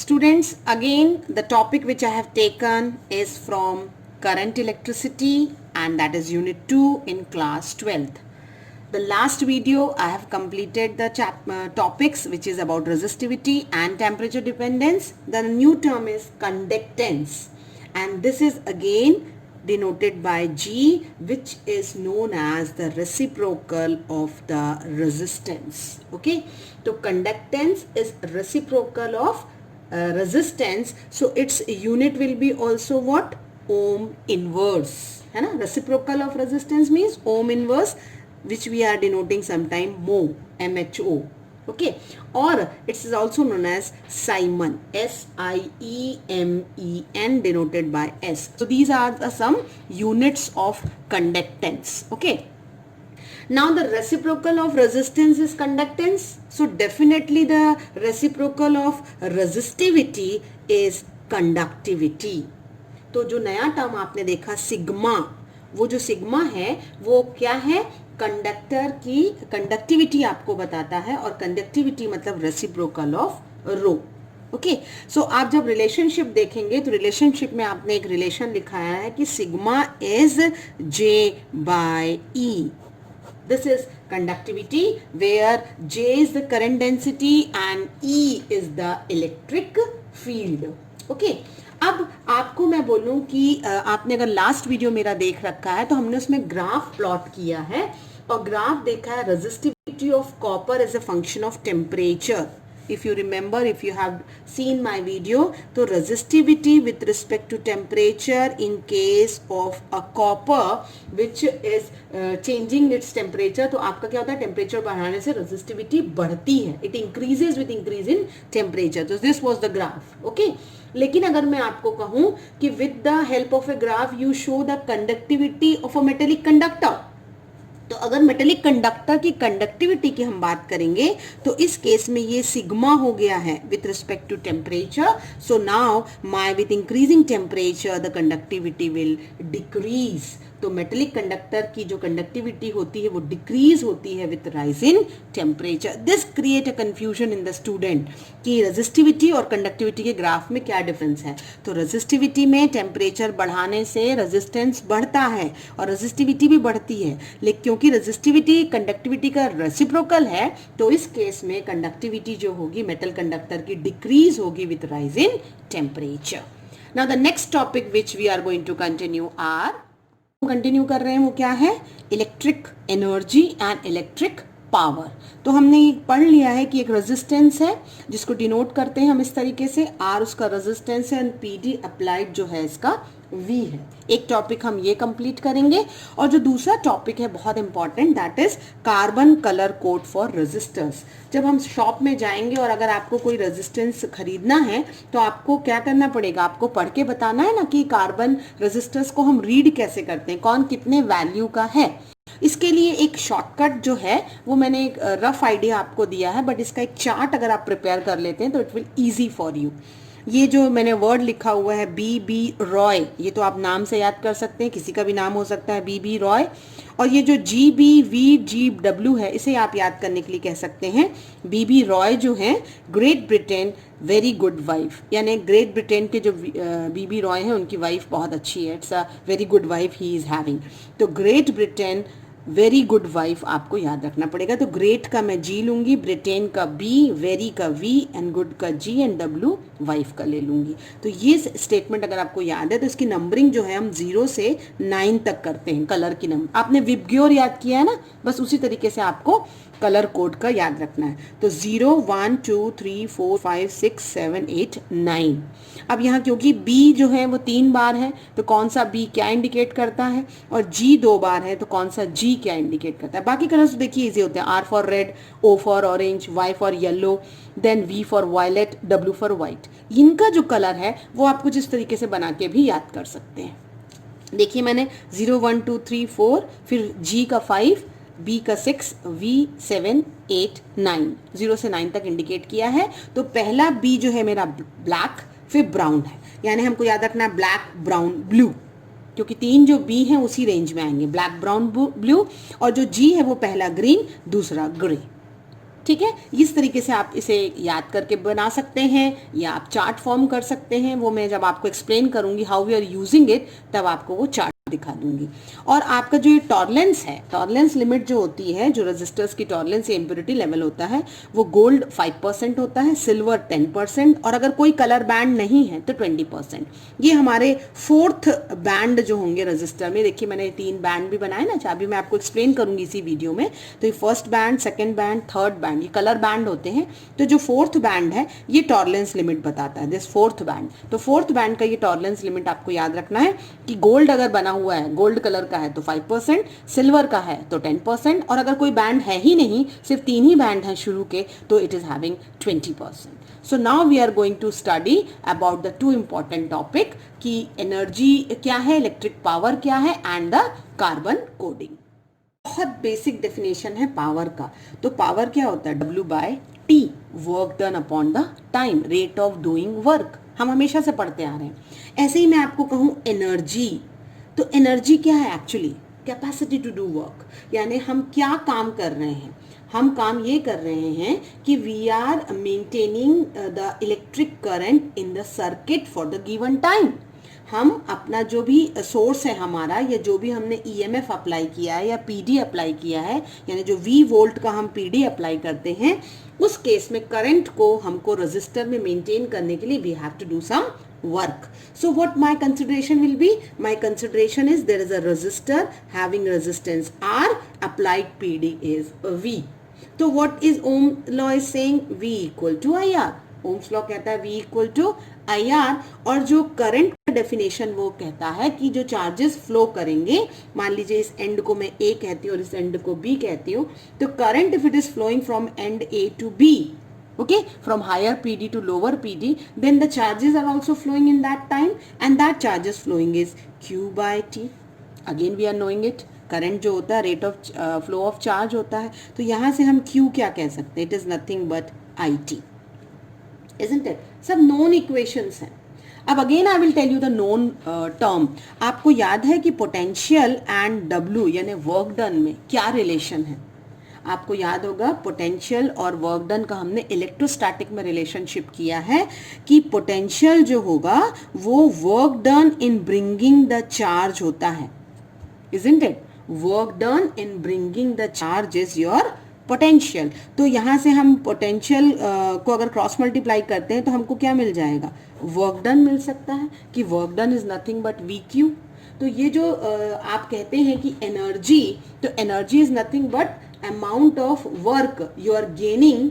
Students, again the topic which I have taken is from current electricity, and that is unit 2 in class 12th. The last video I have completed the topics which is about resistivity and temperature dependence. The new term is conductance, and this is again denoted by G, which is known as the reciprocal of the resistance. Okay, so conductance is reciprocal of resistance, so its unit will be also what? Ohm inverse, है ना? Reciprocal of resistance means ohm inverse, which we are denoting sometime mho, MHO. Okay, or it is also known as Siemen, SIEMEN, denoted by S. So these are the some units of conductance. Okay, now the reciprocal of resistance is conductance, so definitely the reciprocal of resistivity is conductivity. तो जो नया term आपने देखा sigma, वो जो sigma है वो क्या है? कंडक्टर की कंडक्टिविटी आपको बताता है, और कंडक्टिविटी मतलब रेसिप्रोकल ऑफ रो. ओके, सो आप जब रिलेशनशिप देखेंगे तो रिलेशनशिप में आपने एक रिलेशन लिखाया है कि sigma is J by E. This is conductivity, where J is the current density and E is the electric field. Okay, अब आपको मैं बोलूं कि आपने अगर लास्ट वीडियो मेरा देख रखा है तो हमने उसमें ग्राफ प्लॉट किया है, और ग्राफ देखा है resistivity of copper as a function of temperature. If you remember, if you have seen my video, तो resistivity with respect to temperature in case of a copper which is changing its temperature, तो आपका क्या होता है? Temperature बढ़ाने से resistivity बढ़ती है. It increases with increase in temperature. So this was the graph. Okay. लेकिन अगर मैं आपको कहूँ कि with the help of a graph you show the conductivity of a metallic conductor, तो अगर मेटेलिक कंडक्टर की कंडक्टिविटी की हम बात करेंगे तो इस केस में ये सिग्मा हो गया है with respect to temperature. So now my with increasing temperature the conductivity will decrease. तो मेटेलिक कंडक्टर की जो कंडक्टिविटी होती है वो डिक्रीज होती है with rise in temperature. This create a confusion in the student कि रेजिस्टिविटी और कंडक्टिविटी के ग्राफ में क्या डिफरेंस है. तो रेजिस्टिविटी में टेम्परेचर बढ़ाने से रेजिस्टेंस बढ़ता है और रेजिस्टिविटी भी बढ़ती है, लेकिन क्योंकि रेजिस्टिविटी कंडक्टिविटी का रेसिप्रोकल है तो इस केस में कंडक्टिविटी जो होगी मेटल कंडक्टर की डिक्रीज होगी with rise in temperature. Now the next topic which we are going to continue कर रहे हैं वो क्या है? Electric energy and electric power. तो हमने पढ़ लिया है कि एक रेजिस्टेंस है जिसको डिनोट करते हैं हम इस तरीके से, आर उसका रेजिस्टेंस है एंड पीडी अप्लाइड जो है इसका वी है. एक टॉपिक हम ये कंप्लीट करेंगे, और जो दूसरा टॉपिक है बहुत important, that is carbon colour code for resistors. जब हम शॉप में जाएंगे और अगर आपको कोई रेजिस्टेंस खरीदना है तो आपको क्या करना पड़ेगा? आपको पढ़ के बताना है ना कि कार्बन रेजिस्टर्स को हम रीड कैसे करते हैं, कौन कितने वैल्यू का है. इसके लिए एक शॉर्टकट जो है वो मैंने एक रफ आइडिया आपको दिया है, बट इसका एक चार्ट अगर आप प्रिपेयर कर लेते हैं तो it will easy for you. ये जो मैंने वर्ड लिखा हुआ है बी रॉय, ये तो आप नाम से याद कर सकते हैं, किसी का भी नाम हो सकता है बी रॉय. और ये जो GBVGW है इसे आप याद करने के लिए कह सकते हैं बी रॉय जो हैं great Britain very good wife, यानी ग्रेट ब्रिटेन के जो बी रॉय हैं उनकी वाइफ बहुत अच्छी है. It's a very good wife he is having. तो Great Britain very good wife आपको याद रखना पड़ेगा. तो ग्रेट का मैं जी लूंगी, ब्रिटेन का बी, वेरी का वी एंड गुड का जी एंड डब्ल्यू वाइफ का ले लूंगी. तो ये स्टेटमेंट अगर आपको याद है तो इसकी नंबरिंग जो है हम 0 से 9 तक करते हैं. कलर की नंबर आपने विबग्योर याद किया है ना, बस उसी तरीके से आपको कलर कोड का याद रखना है. तो 0 1 2 3 4 5 6 7 8 9. अब यहाँ क्योंकि बी जो है वो 3 बार है तो कौन सा बी क्या इंडिकेट करता है, और जी 2 बार है तो कौन सा जी क्या इंडिकेट करता है. बाकी कलर्स देखिए इजी होते हैं. R for red, O for orange, Y for yellow, then V for violet, W for white. इनका जो कलर है वो आप कुछ इस तरीके से बना के भी याद कर सकते हैं. देखिए मैंने 0 1 2 3 4, फिर जी का 5, बी का 6, वी 7 8 9, 0 से 9 तक इंडिकेट किया है. तो पहला बी जो है मेरा ब्लैक, फिर ब्राउन है, यानी हमको याद रखना है ब्लैक ब्राउन ब्लू, क्योंकि 3 जो बी हैं उसी रेंज में आएंगे, ब्लैक ब्राउन ब्लू. और जो जी है वो पहला ग्रीन, दूसरा ग्रे. ठीक है, इस तरीके से आप इसे याद करके बना सकते हैं या आप चार्ट फॉर्म कर सकते हैं। वो मैं जब आपको एक्सप्लेन करूंगी how we are using it, तब आपको वो चार्ट दिखा दूंगी। और आपका जो ये टॉलरेंस है, टॉलरेंस लिमिट जो होती है, जो रेजिस्टर्स की टॉलरेंस या इम्प्योरिटी लेवल होता है, वो गोल्ड 5% होता है, सिल्वर 10%, और अगर कोई कलर बैंड नहीं है तो 20%। ये हमारे फोर्थ बैंड जो होंगे रजिस्टर में, देखिए मैंने 3 बैंड भी बनाए ना, अभी मैं आपको एक्सप्लेन करूंगी इसी वीडियो में। तो ये first band, second band, third band, ये कलर बैंड होते हैं। तो जो फोर्थ बैंड है ये टॉलरेंस लिमिट बताता है, दिस फोर्थ बैंड। तो फोर्थ बैंड का ये टॉलरेंस लिमिट आपको याद रखना है कि गोल्ड अगर बना हुआ है, गोल्ड कलर का है तो 5%, सिल्वर का है तो 10%, और अगर कोई बैंड है ही नहीं, सिर्फ 3 ही बैंड हैं शुरू के, तो it is having 20%. So now we are going to study about the 2 important topic कि एनर्जी क्या है, इलेक्ट्रिक पावर क्या है, एंड द कार्बन कोडिंग। बहुत बेसिक डेफिनेशन है पावर का। तो पावर क्या होता है, W/T, work done upon the time, rate of doing work, हम हमेशा से पढ़ते आ रहे हैं। ऐसे ही मैं आपको कहूँ एनर्जी, तो एनर्जी क्या है actually, capacity to do work, यानी हम क्या काम कर रहे हैं। हम काम ये कर रहे हैं कि we are maintaining the electric current in the circuit for the given time. हम अपना जो भी सोर्स है हमारा, या जो भी हमने ईएमएफ अप्लाई किया है या पीडी अप्लाई किया है, यानी जो वी वोल्ट का हम पीडी अप्लाई करते हैं, उस केस में करंट को हमको रजिस्टर में मेंटेन करने के लिए we have to do some work. So what my consideration will be? My consideration is there is a resistor having resistance R, applied PD is V. So what is Ohm law is saying? V equal to IR. Ohm's law कहता है V equal to IR, और जो current का definition वो कहता है कि जो चार्जेस फ्लो करेंगे, मान लीजिए इस एंड को मैं A कहती हूँ और इस एंड को B कहती हूँ, तो current if it is flowing from end A to B, okay, from higher PD to lower PD, then the charges are also flowing in that time, and that charges flowing is Q by T. Again we are knowing it, current जो होता है rate of flow of charge होता है, तो यहाँ से हम Q क्या कह सकते हैं, it is nothing but IT, isn't it? सब नोन इक्वेशंस हैं। अब again I will tell you the known term. आपको याद है कि पोटेंशियल एंड W यानी वर्क डन में क्या रिलेशन है। आपको याद होगा पोटेंशियल और वर्क डन का हमने इलेक्ट्रोस्टैटिक में रिलेशनशिप किया है कि पोटेंशियल जो होगा वो work done in bringing the charge होता है, isn't it? Work done in bringing the charge is your potential. तो यहाँ से हम पोटेंशियल को अगर क्रॉस मल्टीप्लाई करते हैं तो हमको क्या मिल जाएगा, वर्क डन मिल सकता है, कि work done is nothing but VQ। तो ये जो आप कहते हैं कि एनर्जी, तो energy is nothing but amount of work you are gaining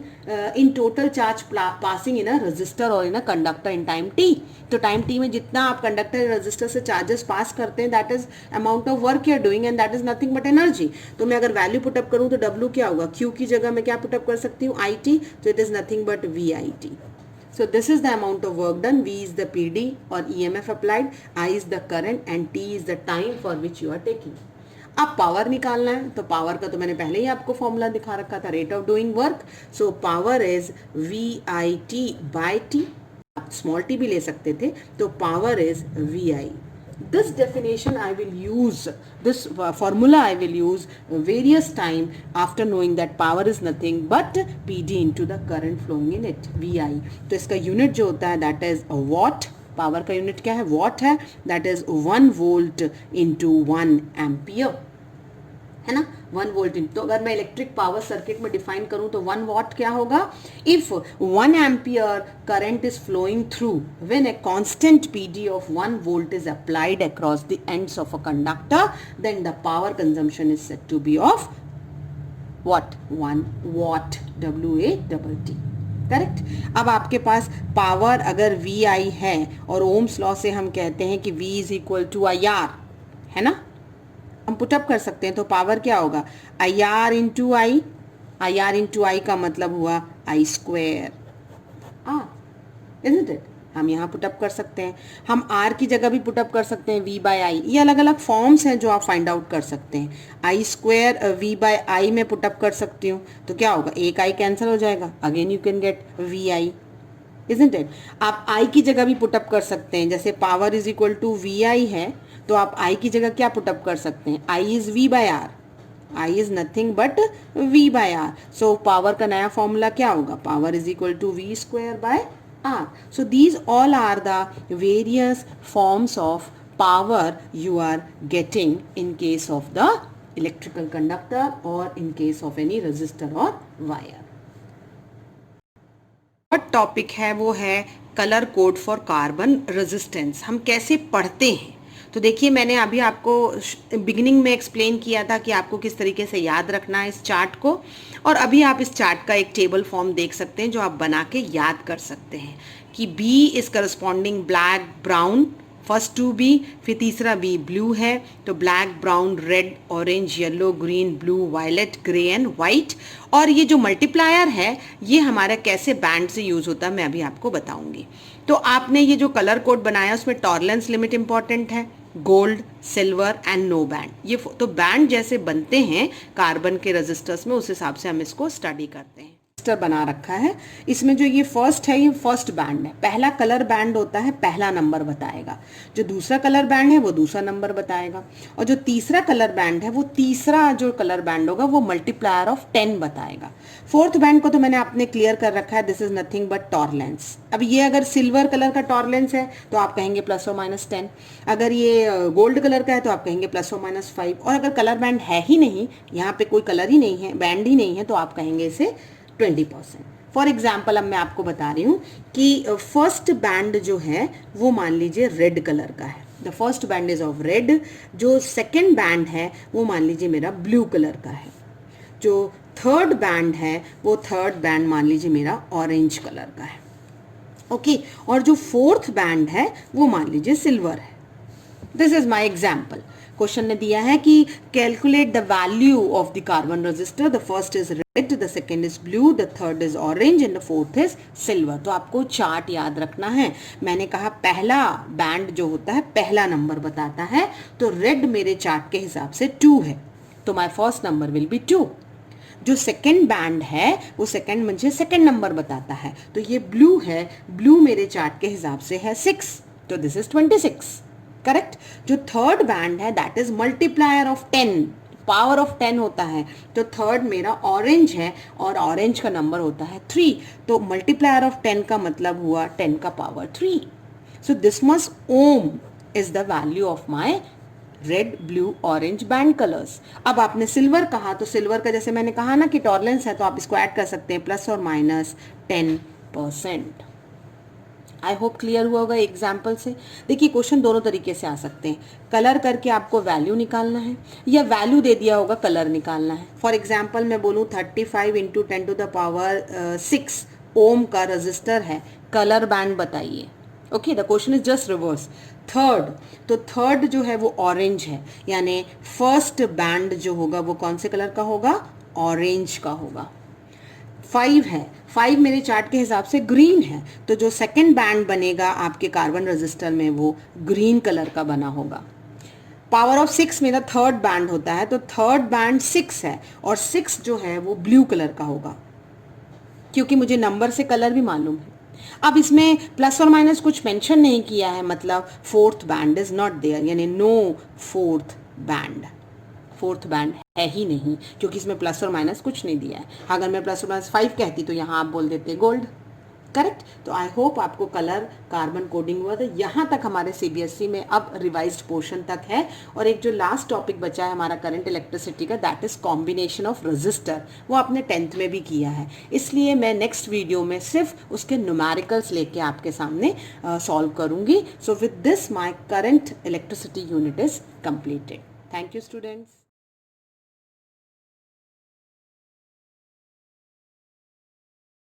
in total charge passing in a resistor or in a conductor in time t. तो time t में जितना आप कंडक्टर या रजिस्टर से चार्जेस पास करते हैं, that is amount of work you are doing, and that is nothing but energy. तो मैं अगर वैल्यू पुटअप करूं तो W क्या होगा, Q की जगह मैं क्या पुटअप कर सकती हूँ, IT, तो it is nothing but VIT. So this is the amount of work done. V is the PD or EMF applied, I is the current, and T is the time for which you are taking. अब power निकालना है, तो power का तो मैंने पहले ही आपको formula दिखा रखा था, rate of doing work. So power is VIT by T, आप स्मॉल t भी ले सकते थे, तो power is VI. This definition I will use, this formula I will use various time after knowing that power is nothing but PD into the current flowing in it, VI. तो इसका unit जो होता है that is a watt, power का unit क्या है, watt है, that is 1 volt into 1 ampere, है ना, 1 वोल्ट। तो अगर मैं इलेक्ट्रिक पावर सर्किट में डिफाइन करूं तो 1 वॉट क्या होगा, if 1 ampere current is flowing through when a constant PD of 1 volt is applied across the ends of a conductor, then the power consumption is said to be of what, 1 what, WATT, correct. अब आपके पास power अगर VI है, और Ohm's law से हम कहते हैं कि V is equal to IR, है ना, हम पुटअप कर सकते हैं, तो पावर क्या होगा, IR into I, IR into I का मतलब हुआ I स्क्वेयर, isn't it? हम यहाँ पुटअप कर सकते हैं, हम R की जगह भी पुटअप कर सकते हैं V बाय I, ये अलग अलग फॉर्म्स हैं जो आप फाइंड आउट कर सकते हैं। I square V by I में पुटअप कर सकती हूँ, तो क्या होगा, एक I कैंसिल हो जाएगा, again you can get VI, isn't it? आप I की जगह भी पुटअप कर सकते हैं, जैसे power is equal to VI है, तो आप I की जगह क्या पुटअप कर सकते हैं, I is V by R, I is nothing but V by R. So power का नया फॉर्मूला क्या होगा? Power is equal to V square by R. So these all are the various forms of power you are getting in case of the electrical conductor or in case of any resistor or wire. और topic है वो है colour code for carbon resistance. हम कैसे पढ़ते हैं? तो देखिए, मैंने अभी आपको बिगिनिंग में एक्सप्लेन किया था कि आपको किस तरीके से याद रखना है इस चार्ट को, और अभी आप इस चार्ट का एक टेबल फॉर्म देख सकते हैं जो आप बना के याद कर सकते हैं कि B is corresponding black brown, first two B, फिर तीसरा बी ब्लू है तो black brown red orange yellow green blue violet grey and white. और ये जो मल्टीप्लायर है ये हमारा कैसे बैंड से यूज होता है मैं अभी आपको बताऊंगी. तो आपने ये जो कलर कोड बनाया उसमें टॉलरेंस लिमिट इंपॉर्टेंट है, gold, silver and no band. ये तो बैंड जैसे बनते हैं कार्बन के रजिस्टर्स में उस हिसाब से हम इसको स्टडी करते हैं. बना रखा है, इसमें जो ये फर्स्ट है ये फर्स्ट बैंड है. पहला कलर बैंड होता है पहला नंबर बताएगा, जो दूसरा कलर बैंड है वो दूसरा नंबर बताएगा, और जो तीसरा कलर बैंड है वो तीसरा जो कलर बैंड होगा वो मल्टीप्लायर ऑफ 10 बताएगा. फोर्थ बैंड को तो मैंने आपने क्लियर कर रखा है, दिस इज नथिंग बट टॉरलेंस. अब ये अगर सिल्वर कलर का टॉरलेंस है तो आप कहेंगे +or-10, अगर ये गोल्ड कलर का है तो आप कहेंगे +or-5, और अगर कलर बैंड है ही नहीं, यहाँ पे कोई कलर ही नहीं है, बैंड ही नहीं है, तो आप कहेंगे इसे 20%. फॉर एग्जाम्पल अब मैं आपको बता रही हूँ कि फर्स्ट बैंड जो है वो मान लीजिए रेड कलर का है, the first band is of red. जो सेकेंड बैंड है वो मान लीजिए मेरा ब्लू कलर का है. जो थर्ड बैंड है वो थर्ड बैंड मान लीजिए मेरा ऑरेंज कलर का है. ओके, और जो फोर्थ बैंड है वो मान लीजिए सिल्वर है. This is my example. Question ने दिया है कि calculate the value of the carbon register. The first is red, the second is blue, the third is orange and the fourth is silver. तो आपको चार्ट याद रखना है. मैंने कहा पहला बैंड जो होता है पहला नंबर बताता है, तो रेड मेरे चार्ट के हिसाब से 2 है, तो my first number will be 2. जो सेकेंड बैंड है वो सेकेंड मुझे सेकेंड नंबर बताता है, तो ये ब्लू है, ब्लू मेरे चार्ट के हिसाब से है 6, तो दिस इज 26. करेक्ट. जो थर्ड बैंड है that is multiplier of 10, power of 10 होता है, तो थर्ड मेरा ऑरेंज है और ऑरेंज का नंबर होता है 3, तो मल्टीप्लायर ऑफ 10 का मतलब हुआ 10 का power 3. So this much ohm is the value of my red blue orange band colours. अब आपने सिल्वर कहा तो सिल्वर का जैसे मैंने कहा ना कि टॉलरेंस है, तो आप इसको ऐड कर सकते हैं +or-10%. आई होप क्लियर हुआ होगा एग्जाम्पल से. देखिए, क्वेश्चन दोनों तरीके से आ सकते हैं. कलर करके आपको वैल्यू निकालना है या वैल्यू दे दिया होगा कलर निकालना है. फॉर एग्जाम्पल मैं बोलूँ 35 × 10⁶ ओम का रजिस्टर है, कलर बैंड बताइए. Okay, the question is just reverse. Third, तो थर्ड जो है वो ऑरेंज है, यानी फर्स्ट बैंड जो होगा वो कौन से कलर का होगा? ऑरेंज का होगा. 5 है, 5 मेरे चार्ट के हिसाब से ग्रीन है, तो जो सेकंड बैंड बनेगा आपके कार्बन रजिस्टर में वो ग्रीन कलर का बना होगा. पावर ऑफ 6 मेरा थर्ड बैंड होता है, तो थर्ड बैंड 6 है और 6 जो है वो ब्लू कलर का होगा, क्योंकि मुझे नंबर से कलर भी मालूम है. अब इसमें +or- कुछ मेंशन नहीं किया है, मतलब fourth band is not there, यानी no fourth band. Fourth band है ही नहीं, क्योंकि इसमें +or- कुछ नहीं दिया है. अगर मैं +or-5 कहती तो यहाँ आप बोल देते गोल्ड. करेक्ट. तो आई होप आपको कलर कार्बन कोडिंग हुआ था. यहाँ तक हमारे CBSE में अब रिवाइज्ड पोर्शन तक है. और एक जो लास्ट टॉपिक बचा है हमारा करंट इलेक्ट्रिसिटी का, that is combination of register, वो आपने 10th में भी किया है. इसलिए मैं नेक्स्ट वीडियो में सिर्फ उसके न्यूमेरिकल्स लेके आपके सामने सॉल्व करूंगी. So with this my current electricity unit is completed. Thank you students.